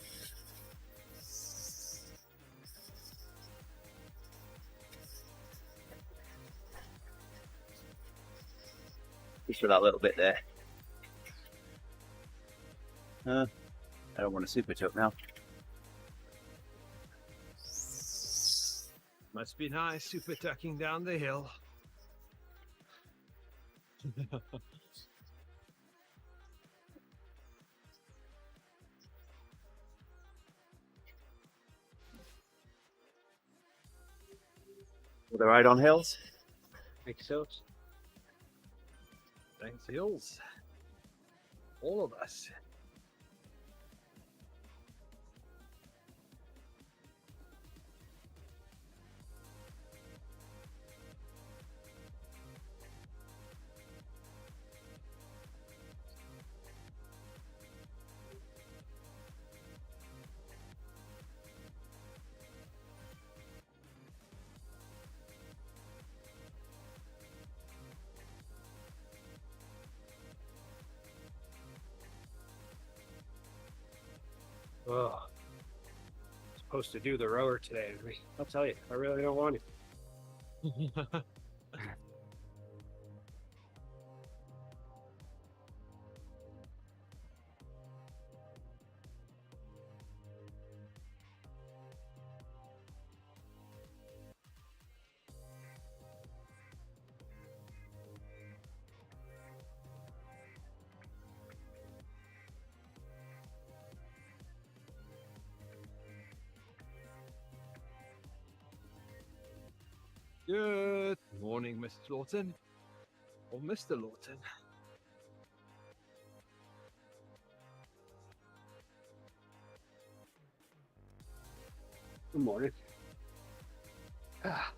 Just for that little bit there. I don't want to super tuck now. Must be nice super tucking down the hill. With the ride on hills? Makes sense. Thanks, hills. All of us. Oh, supposed to do the rower today. I'll tell you, I really don't want to. Good morning, Mrs. Lawton. Or Mr. Lawton. Good morning. Ah.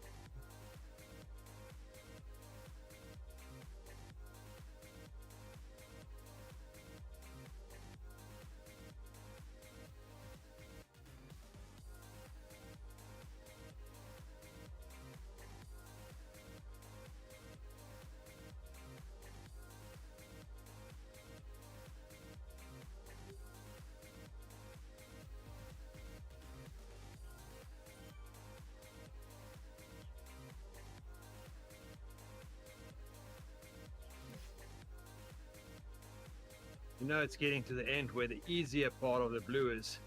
You know it's getting to the end where the easier part of the blue is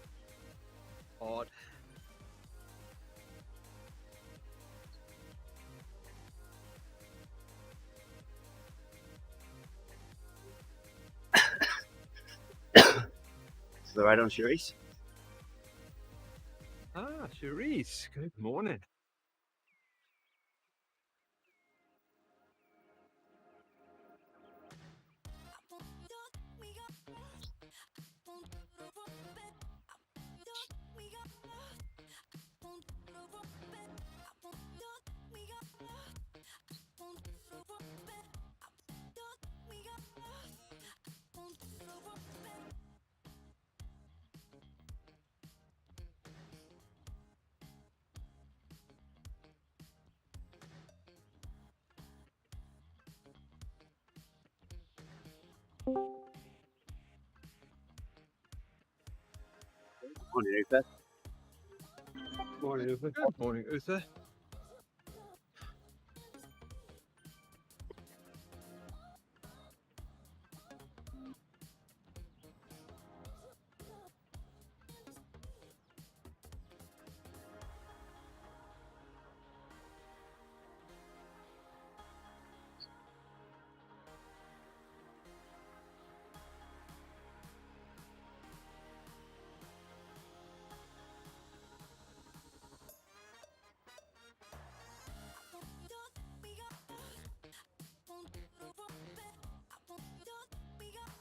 hard. Is that right on Cherise? Ah, Cherise, good morning. Morning, Uther. Morning, Uwe. Good morning, Uther.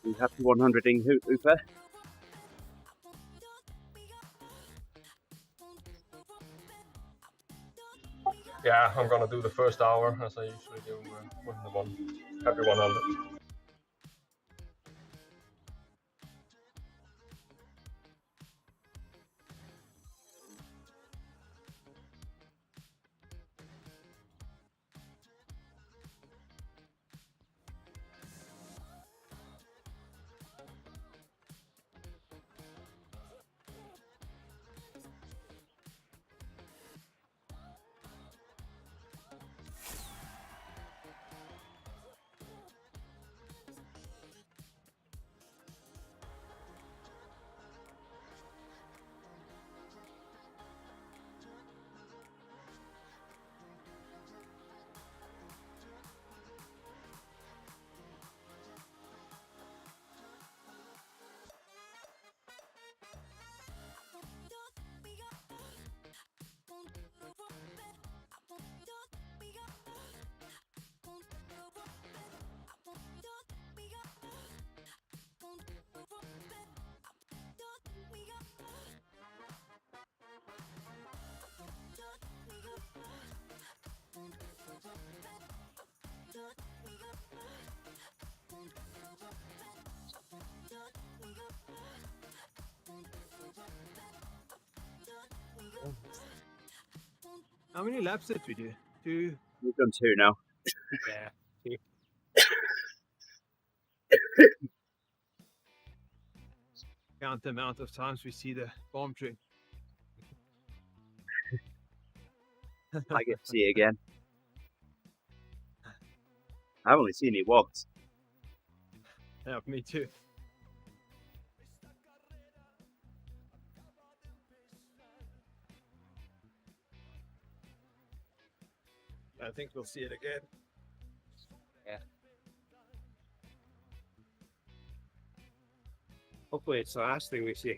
You happy 100ing Uther? Yeah, I'm gonna do the first hour as I usually do with the one. Happy 100. How many laps did we do? 2. We've done 2 now. Yeah. Count the amount of times we see the bomb tree. I get to see it again. I've only seen it once. Yeah, me too. I think we'll see it again. Hopefully it's the last thing we see.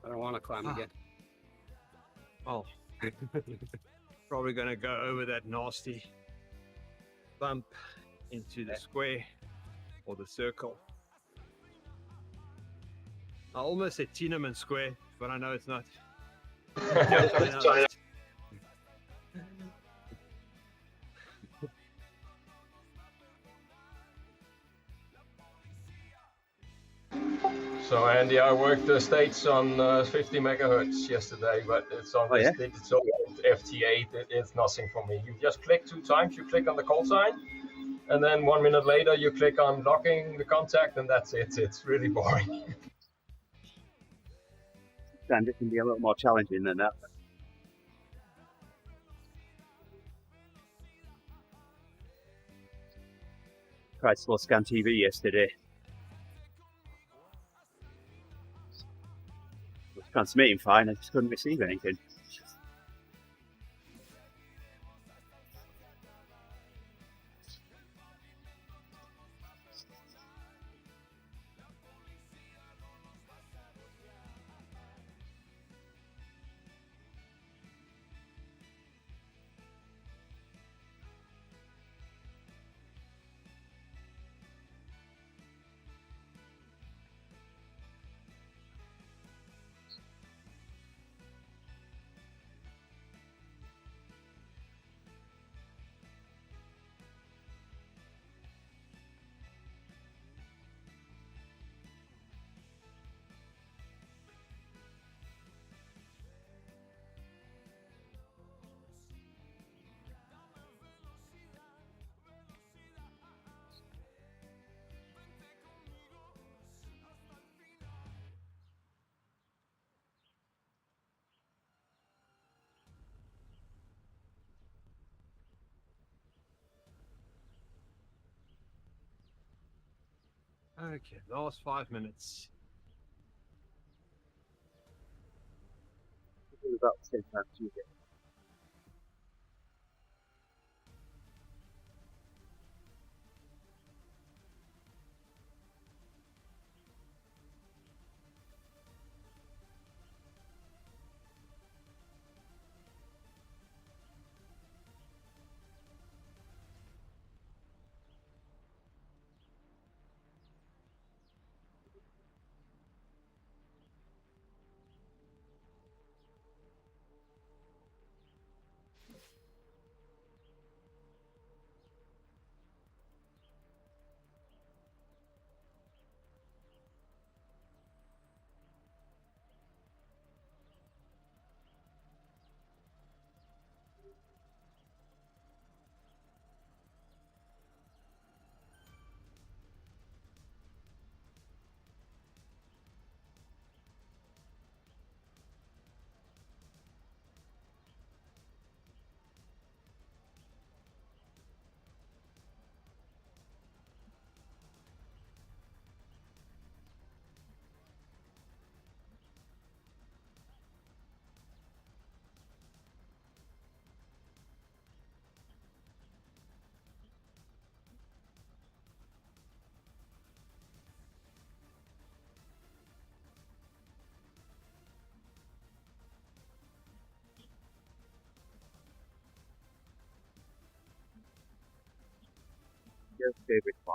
I don't want to climb again. Oh, probably gonna go over that nasty bump into the square or the circle. I almost said Tiananmen Square, but I know it's not. China. So Andy, I worked the States on 50 megahertz yesterday, but it's on Oh, yeah? it's on FT8. It's nothing for me. You just click 2 times. You click on the call sign, and then 1 minute later you click on locking the contact, and that's it. It's really boring. And it can be a little more challenging than that. Tried slow scan TV yesterday. transmitting fine. I just couldn't receive anything. Okay, last 5 minutes. About 10 times you get. Your favorite spot.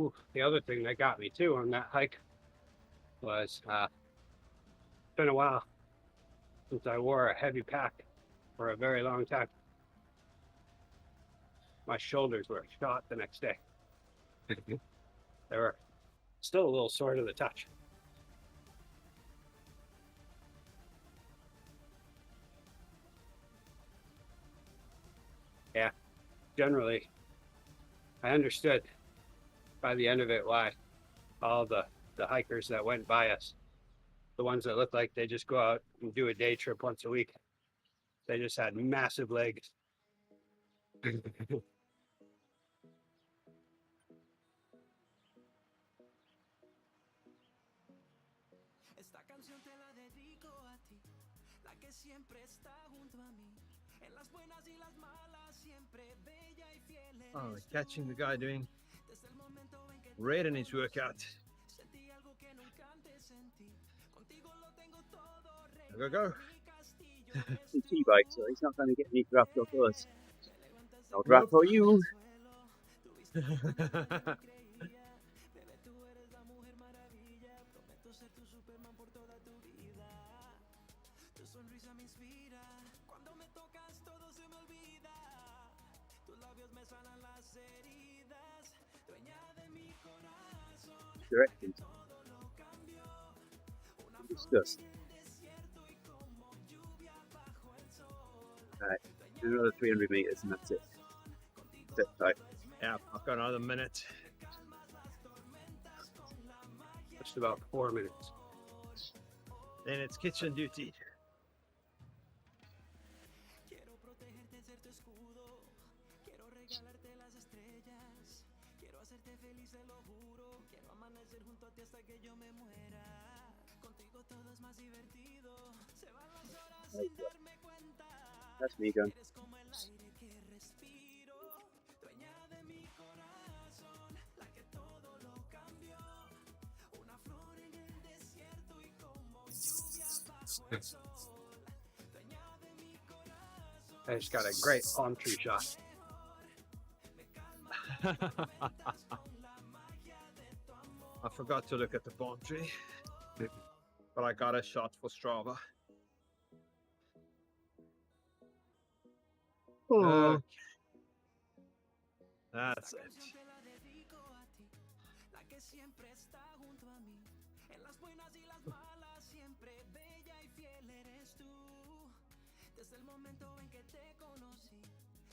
Ooh, the other thing that got me too on that hike was it's been a while since I wore a heavy pack for a very long time. My shoulders were shot the next day. They were still a little sore to the touch. Yeah, generally, I understood by the end of it why all the hikers that went by us, the ones that looked like they just go out and do a day trip once a week, they just had massive legs. Esta canción te la dedico a ti, la que siempre está junto a mí, en las buenas y las malas, siempre bella y fiel. Oh, catching the guy doing red in his workout. Go, go. T-bike, so he's not going to get any draft off us. No draft for you. Tus labios me sanan las heridas, dueña de mi corazón. directions. Discuss. Right, do another 300 meters and that's it. Sit tight. Yeah, I've got another minute. Just about 4 minutes. Then it's kitchen duty. Quiero protegerte, ser tu escudo. Quiero regalarte las estrellas. Quiero hacerte feliz, te lo juro. Quiero amanecer junto a ti hasta que yo me muera. Contigo todo es más divertido. Se van las horas sin darme cuenta. That's me going. Eres como el aire que respiro. Dueña de mi corazón. La que todo lo cambió. Una flor en el desierto y como lluvia bajo el sol. I just got a great palm tree shot. I forgot to look at the palm tree, but I got a shot for Strava. Oh. Okay. That's it. Te la dedico a ti, la que siempre está junto a mí. En las buenas y las malas, siempre bella y fiel eres tú. Desde el momento en que te conocí,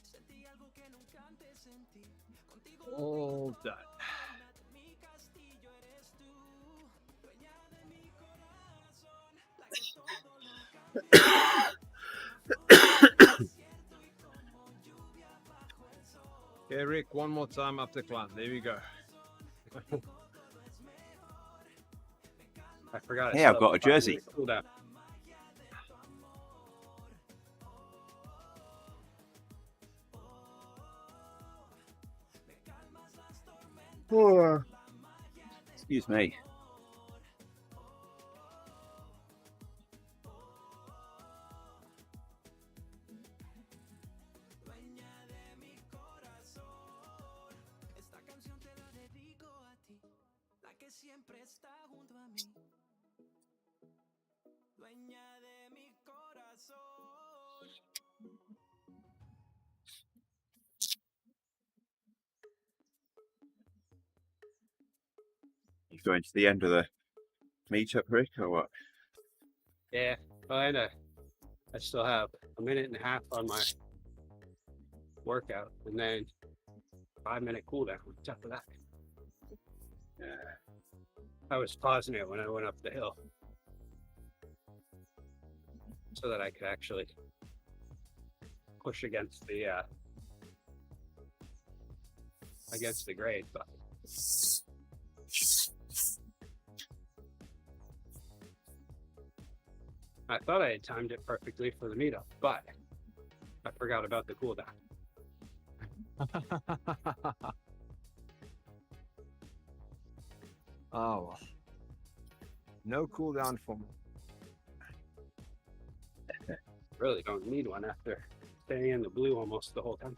sentí algo que nunca antes sentí. Contigo All done. mi castillo eres tú. Dueña de mi corazón, la que todo lo cambia. Okay, Rick, one more time up the climb. There we go. I forgot. Hey, I've got a jersey. Cool down. Oh. Excuse me. Esta canción te la dedico a ti, la que siempre está junto a mí. Dueña de mi corazón. You going to the end of the meetup, Rick, or what? Yeah, well, I still have a minute and a half on my workout, and then 5-minute cooldown on top of that. Yeah. I was pausing it when I went up the hill so that I could actually push against the grade, but I thought I had timed it perfectly for the meetup, but I forgot about the cooldown. Oh, well. No cooldown for me. Really don't need one after staying in the blue almost the whole time.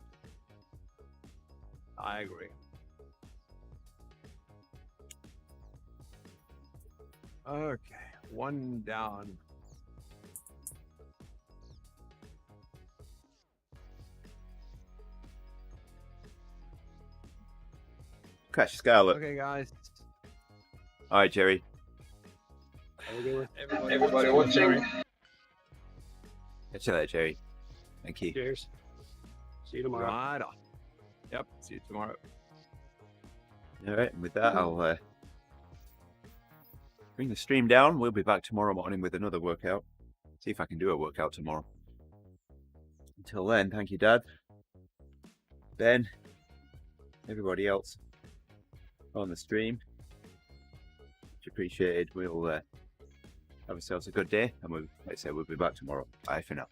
I agree. Okay, one down. Catch Scarlet. Okay, guys. All right, Gerrie. Have a good one. Everybody watching. Catch you later, Gerrie. Thank you. Cheers. See you tomorrow. Right on. Yep, see you tomorrow. All right, and with that, I'll bring the stream down. We'll be back tomorrow morning with another workout. See if I can do a workout tomorrow. Until then, thank you, Dad, Ben, everybody else on the stream. Much appreciated. We'll have ourselves a good day, and we'll, like I said, we'll be back tomorrow. Bye for now.